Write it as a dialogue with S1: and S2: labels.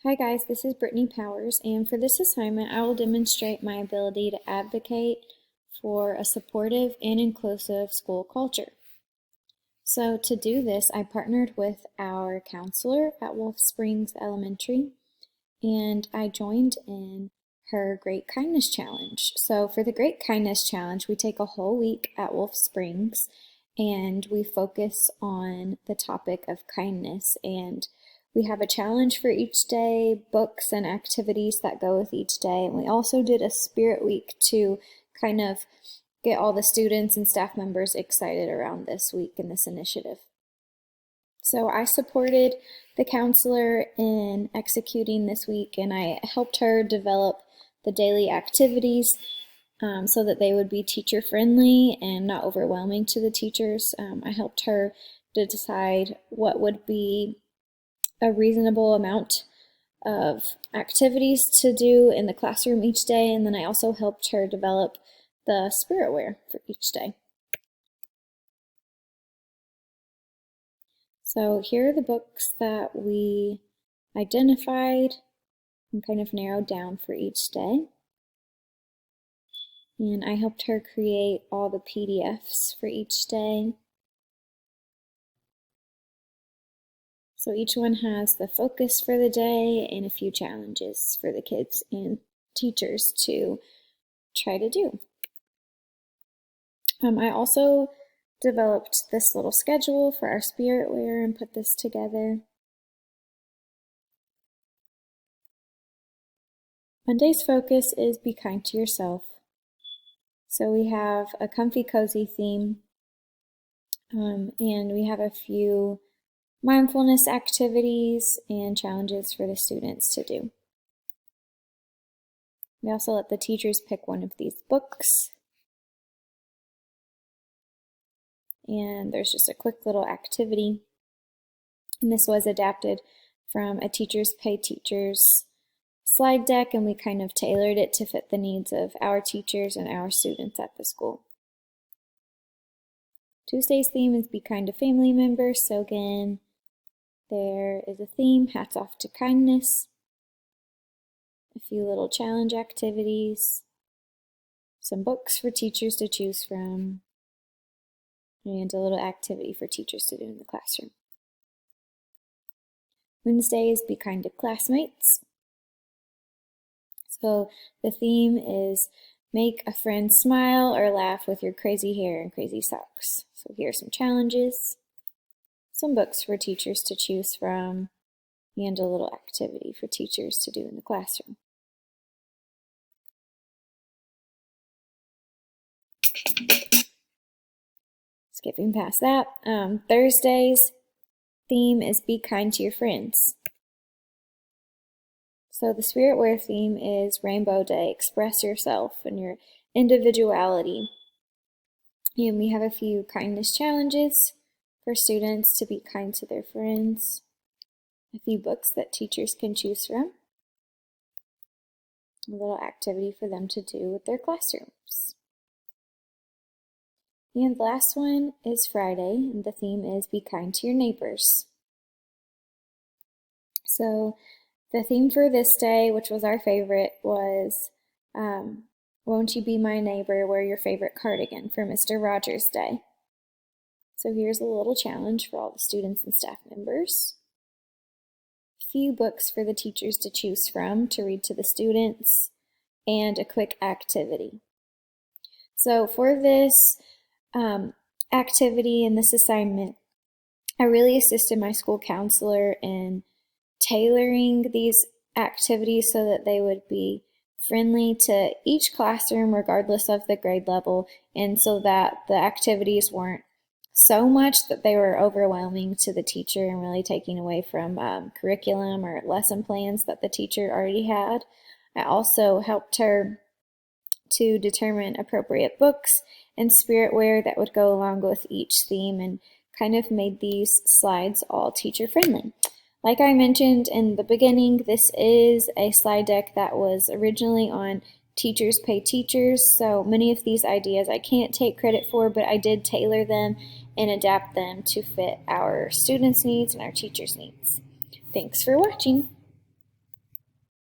S1: Hi guys, this is Brittany Powers, and for this assignment I will demonstrate my ability to advocate for a supportive and inclusive school culture. So to do this, I partnered with our counselor at Wolf Springs Elementary, and I joined in her Great Kindness Challenge. So for the Great Kindness Challenge, we take a whole week at Wolf Springs, and we focus on the topic of kindness, and we have a challenge for each day, books and activities that go with each day, and we also did a spirit week to kind of get all the students and staff members excited around this week and this initiative. So I supported the counselor in executing this week, and I helped her develop the daily activities so that they would be teacher friendly and not overwhelming to the teachers. I helped her to decide what would be a reasonable amount of activities to do in the classroom each day, and then I also helped her develop the spiritware for each day. So here are the books that we identified and kind of narrowed down for each day. And I helped her create all the PDFs for each day. So each one has the focus for the day and a few challenges for the kids and teachers to try to do. I also developed this little schedule for our spiritware and put this together. Monday's focus is be kind to yourself. So we have a comfy cozy theme, and we have a few mindfulness activities and challenges for the students to do. We also let the teachers pick one of these books. And there's just a quick little activity. And this was adapted from a Teachers Pay Teachers slide deck, and we kind of tailored it to fit the needs of our teachers and our students at the school. Tuesday's theme is be kind to family members. So again, there is a theme, hats off to kindness, a few little challenge activities, some books for teachers to choose from, and a little activity for teachers to do in the classroom. Wednesday is be kind to classmates. So the theme is make a friend smile or laugh with your crazy hair and crazy socks. So here are some challenges, some books for teachers to choose from, and a little activity for teachers to do in the classroom. Skipping past that, Thursday's theme is be kind to your friends. So the spiritware theme is Rainbow Day, express yourself and your individuality. And we have a few kindness challenges for students to be kind to their friends, a few books that teachers can choose from, a little activity for them to do with their classrooms. And the last one is Friday, and the theme is be kind to your neighbors. So the theme for this day, which was our favorite, was won't you be my neighbor, wear your favorite cardigan for Mr. Rogers Day. So here's a little challenge for all the students and staff members. A few books for the teachers to choose from to read to the students, and a quick activity. So for this activity and this assignment, I really assisted my school counselor in tailoring these activities so that they would be friendly to each classroom regardless of the grade level, and so that the activities weren't so much that they were overwhelming to the teacher and really taking away from curriculum or lesson plans that the teacher already had. I also helped her to determine appropriate books and spiritware that would go along with each theme, and kind of made these slides all teacher friendly. Like I mentioned in the beginning, this is a slide deck that was originally on Teachers Pay Teachers, so many of these ideas I can't take credit for, but I did tailor them and adapt them to fit our students' needs and our teachers' needs. Thanks for watching.